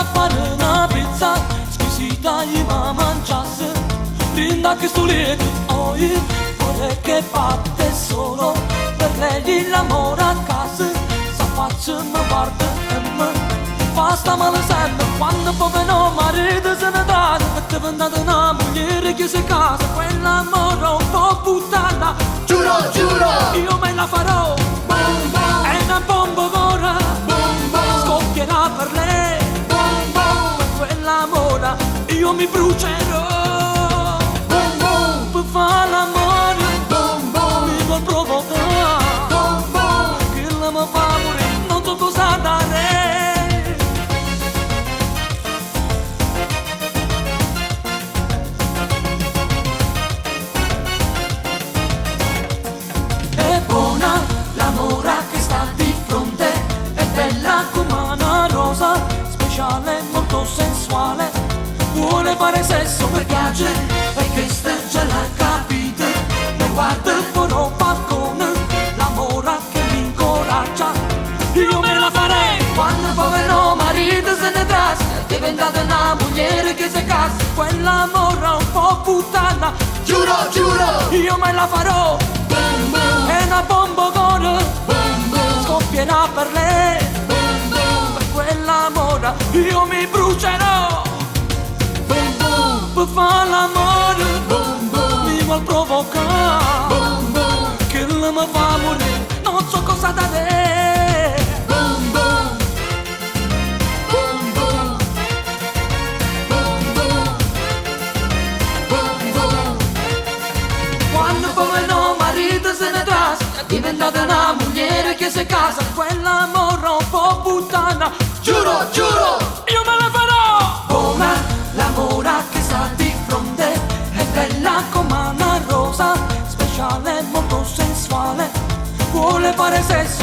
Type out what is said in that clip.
a fare una pizza squisita e ma mangiasse. Linda che sto lieto, oi, vorrei che batte solo per lei l'amore a casa. Sa faccia mi guarda e mi fa sta male sempre. Quando povero marito se ne dà, è diventata una moglie che si casa. Quell'amore un po' puttana, Giuro, giuro, io me la farò. bom bom, È una bomba ora, bom bom, scoppierà per lei. bom bom, Per quell'amore io mi brucerò. bom bom, Per fare l'amore bom bom, mi vuol provocare. bom bom. Che la mi fa morire, non so cosa dare. È buona l'amore che sta di fronte, è bella come una rosa, speciale, molto sensuale. Vuole fare sesso per piace, e questa già l'ha capita. Mi guarda con un balcone, l'amore che mi incoraggia. Io me la farei quando il povero marito se ne trasca, è diventata una moglie che si casa. Quell'amore un po' puttana, Giuro, giuro, io me la farò. bom bom, È una bomba ora, bom bom, scoppierà per lei. bom bom, Per quell'amore io mi brucerò. bom bom, Per fare l'amore bom bom, mi vuol provocare. bom bom, Che la mi fa morire, non so cosa da te. bom bom, bom bom, bom bom, bom bom. Quando povero marito se ne trasca, è diventata una moglie che si casa. Quell'amore un po' puttana, Giuro, giuro, io me la farò. Buona l'amore che sta di fronte, è bella come una rosa, speciale, molto sensuale. Vuole fare sesso